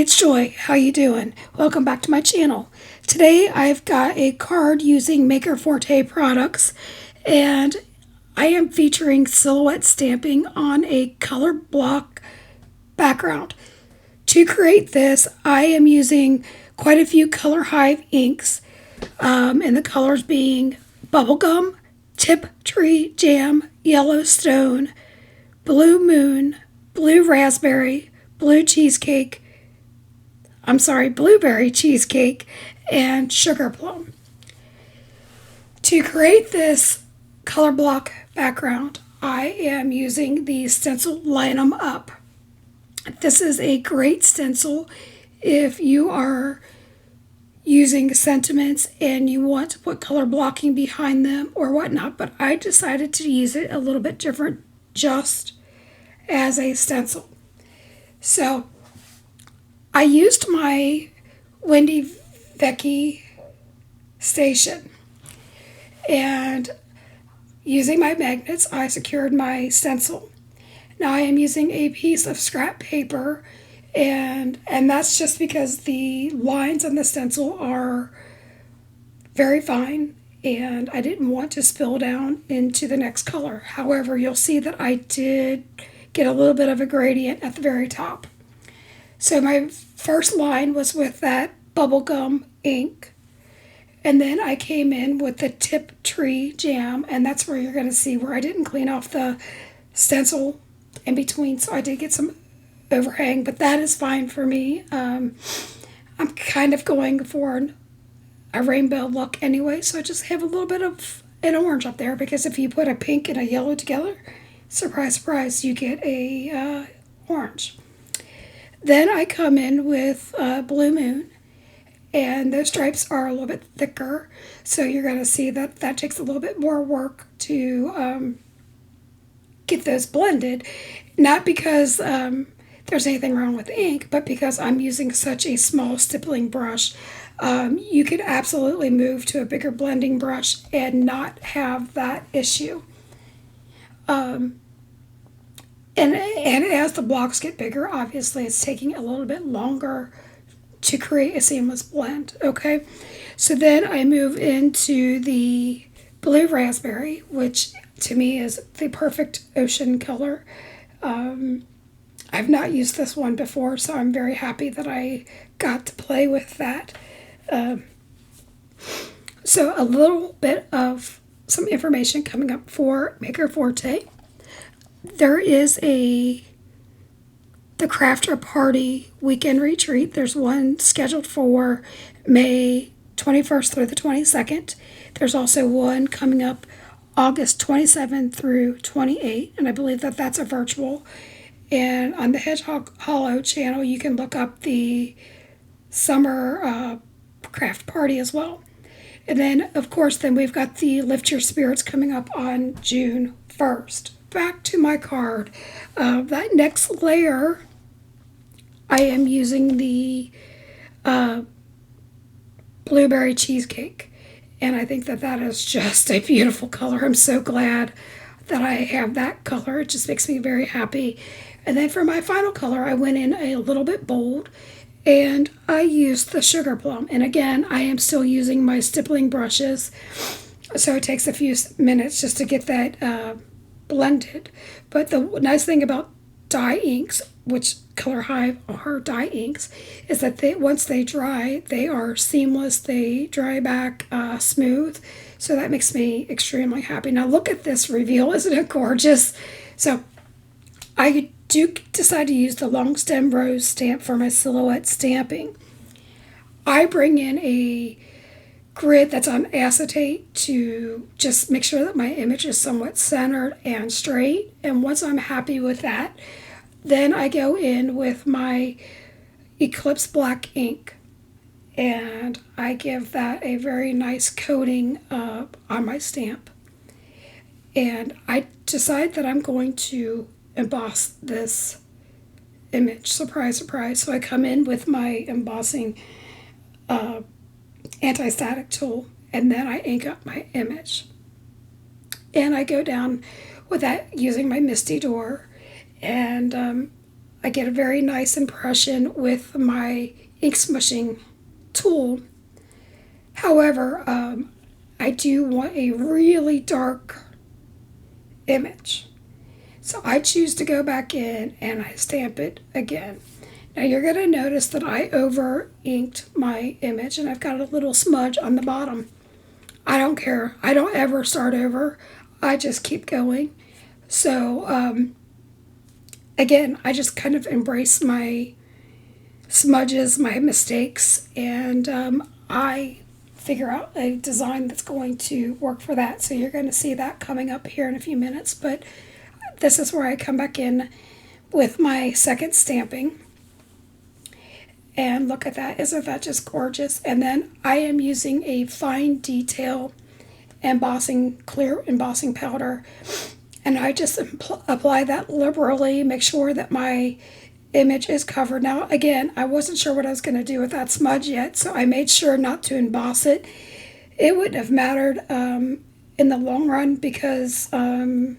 it's Joy. How you doing? Welcome back to my channel. Today I've got a card using Maker Forte products, and I am featuring silhouette stamping on a color block background. To create this, I am using quite a few Color Hive inks, and the colors being Bubblegum, Tip Tree Jam, Yellowstone, Blue Moon, Blue Raspberry, Blue Cheesecake, blueberry cheesecake, and sugar plum. To create this color block background, I am using the stencil Line 'em Up. This is a great stencil if you are using sentiments and you want to put color blocking behind them or whatnot, but I decided to use it a little bit different just as a stencil. So I used my Wendy Vecchi station, and using my magnets I secured my stencil. Now I am using a piece of scrap paper, and that's just because the lines on the stencil are very fine and I didn't want to spill down into the next color. However, you'll see that I did get a little bit of a gradient at the very top. So my first line was with that bubblegum ink, and then I came in with the Tip Tree Jam, and that's where you're going to see where I didn't clean off the stencil in between, so I did get some overhang, but that is fine for me. I'm kind of going for a rainbow look anyway, so I just have a little bit of an orange up there, because if you put a pink and a yellow together, surprise, surprise, you get a orange. Then I come in with Blue Moon, and those stripes are a little bit thicker, so you're going to see that that takes a little bit more work to get those blended. Not because there's anything wrong with the ink, but because I'm using such a small stippling brush. You could absolutely move to a bigger blending brush and not have that issue. And as the blocks get bigger, obviously it's taking a little bit longer to create a seamless blend, okay? So then I move into the Blue Raspberry, which to me is the perfect ocean color. I've not used this one before, so I'm very happy that I got to play with that. So a little bit of some information coming up for Maker Forte. There is the Crafter Party weekend retreat. There's one scheduled for May 21st through the 22nd. There's also one coming up August 27th through 28th, and I believe that that's a virtual. And on the Hedgehog Hollow channel, you can look up the summer craft party as well. And then, of course, then we've got the Lift Your Spirits coming up on June 1st. Back to my card. That next layer, I am using the blueberry cheesecake, and I think that that is just a beautiful color. I'm so glad that I have that color. It just makes me very happy. And then for my final color, I went in a little bit bold, and I used the sugar plum. And again, I am still using my stippling brushes, so it takes a few minutes just to get that blended. But the nice thing about dye inks, which Color Hive are dye inks, is that once they dry, they are seamless. They dry back smooth, so that makes me extremely happy. Now look at this reveal, isn't it gorgeous? So I do decide to use the long stem rose stamp for my silhouette stamping. I bring in a grid that's on acetate to just make sure that my image is somewhat centered and straight. And once I'm happy with that, then I go in with my Eclipse black ink, and I give that a very nice coating on my stamp. And I decide that I'm going to emboss this image. Surprise, surprise. So I come in with my embossing anti-static tool, and then I ink up my image. And I go down with that using my Misty Door, and I get a very nice impression with my ink smushing tool. However, I do want a really dark image. So I choose to go back in and I stamp it again. Now you're going to notice that I over inked my image and I've got a little smudge on the bottom. I don't care. I don't ever start over. I just keep going. So again, I just kind of embrace my smudges, my mistakes, and I figure out a design that's going to work for that. So you're going to see that coming up here in a few minutes. But this is where I come back in with my second stamping. And look at that. Isn't that just gorgeous? And then I am using a fine detail clear embossing powder. And I just apply that liberally, make sure that my image is covered. Now, again, I wasn't sure what I was going to do with that smudge yet, so I made sure not to emboss it. It wouldn't have mattered in the long run because I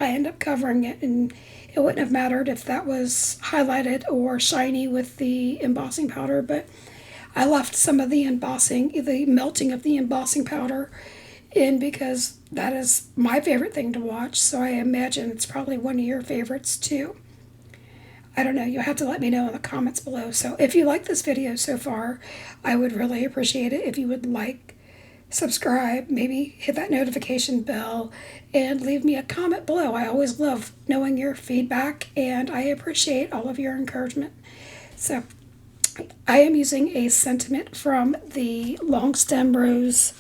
end up covering it, and it wouldn't have mattered if that was highlighted or shiny with the embossing powder, but I left some of the melting of the embossing powder in because that is my favorite thing to watch, so I imagine it's probably one of your favorites too. I don't know, you'll have to let me know in the comments below. So if you like this video so far, I would really appreciate it if you would like, subscribe, maybe hit that notification bell, and leave me a comment below. I always love knowing your feedback, and I appreciate all of your encouragement. So I am using a sentiment from the Long Stem Rose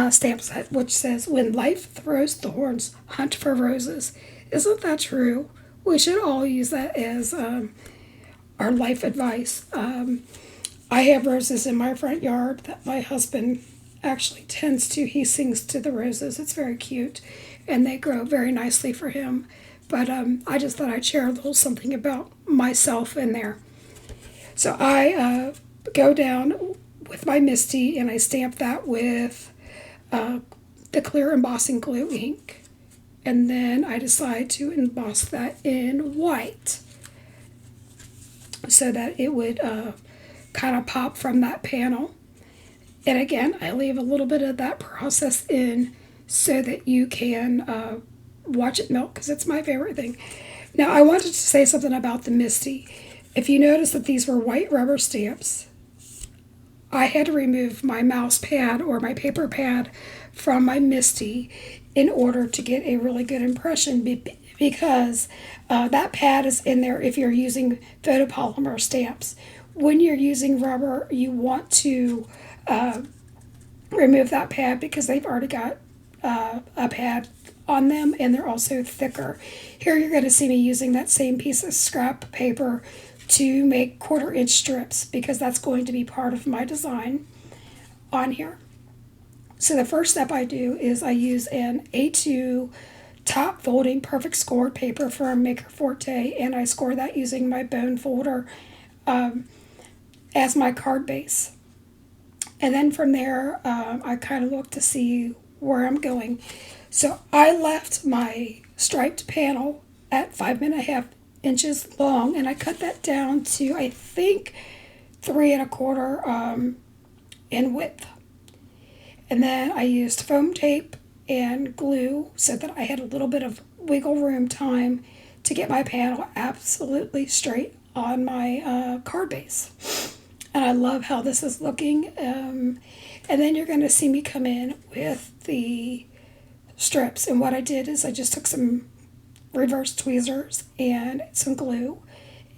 stamp set, which says, "When life throws thorns, hunt for roses." Isn't that true? We should all use that as our life advice. I have roses in my front yard that my husband actually tends to. He sings to the roses. It's very cute, and they grow very nicely for him. But I just thought I'd share a little something about myself in there. So I go down with my Misty, and I stamp that with the clear embossing glue ink. And then I decide to emboss that in white so that it would kind of pop from that panel. And again, I leave a little bit of that process in so that you can watch it melt, because it's my favorite thing. Now, I wanted to say something about the Misty. If you notice that these were white rubber stamps, I had to remove my mouse pad or my paper pad from my Misty in order to get a really good impression, because that pad is in there if you're using photopolymer stamps. When you're using rubber, you want to remove that pad because they've already got a pad on them, and they're also thicker. Here you're going to see me using that same piece of scrap paper to make 1/4-inch strips, because that's going to be part of my design on here. So the first step I do is I use an A2 top folding perfect scored paper from Maker Forte, and I score that using my bone folder as my card base. And then from there, I kind of look to see where I'm going. So I left my striped panel at 5.5 inches long, and I cut that down to, I think, 3.25 in width. And then I used foam tape and glue so that I had a little bit of wiggle room time to get my panel absolutely straight on my card base. And I love how this is looking. And then you're going to see me come in with the strips. And what I did is I just took some reverse tweezers and some glue,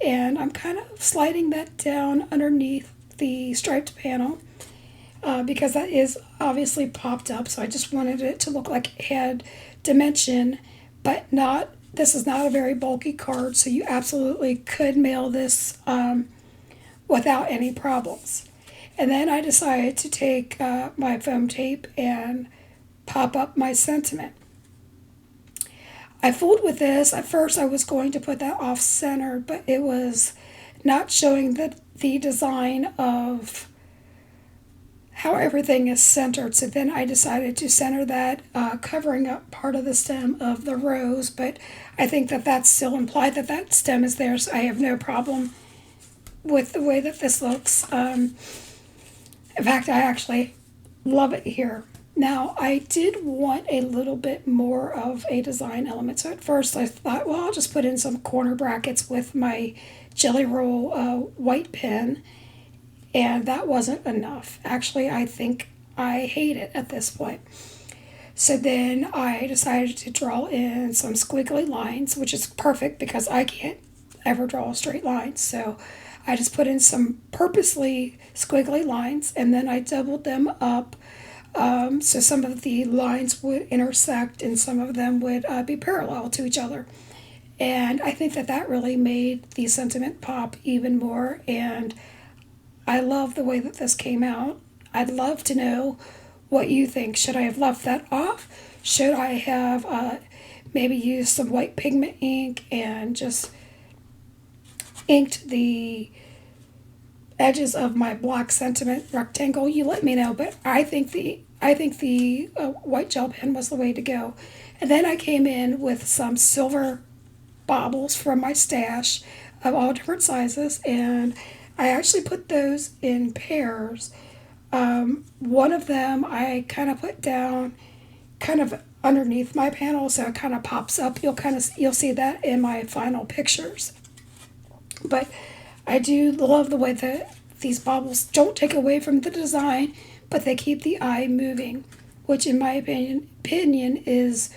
and I'm kind of sliding that down underneath the striped panel because that is obviously popped up, so I just wanted it to look like it had dimension, but not. This is not a very bulky card, so you absolutely could mail this without any problems. And then I decided to take my foam tape and pop up my sentiment. I fooled with this. At first I was going to put that off center, but it was not showing the design of how everything is centered. So then I decided to center that, covering up part of the stem of the rose, but I think that that's still implied that that stem is there, so I have no problem with the way that this looks. In fact, I actually love it here. Now, I did want a little bit more of a design element. So at first I thought, well, I'll just put in some corner brackets with my Jelly Roll white pen. And that wasn't enough. Actually, I think I hate it at this point. So then I decided to draw in some squiggly lines, which is perfect because I can't ever draw a straight line. So I just put in some purposely squiggly lines, and then I doubled them up, so some of the lines would intersect and some of them would be parallel to each other. And I think that that really made the sentiment pop even more. And I love the way that this came out. I'd love to know what you think. Should I have left that off? Should I have maybe used some white pigment ink and just inked the edges of my black sentiment rectangle? You let me know. But I think the white gel pen was the way to go. And then I came in with some silver baubles from my stash of all different sizes, and I actually put those in pairs. One of them I kind of put down kind of underneath my panel, so it kind of pops up. You'll see that in my final pictures. But I do love the way that these baubles don't take away from the design, but they keep the eye moving, which in my opinion is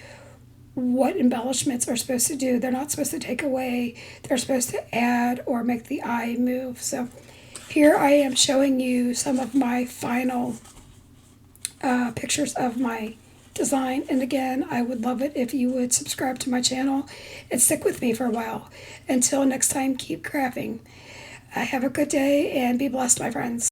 what embellishments are supposed to do. They're not supposed to take away, they're supposed to add or make the eye move. So here I am showing you some of my final pictures of my design. And again, I would love it if you would subscribe to my channel and stick with me for a while. Until next time, keep crafting. Have a good day and be blessed, my friends.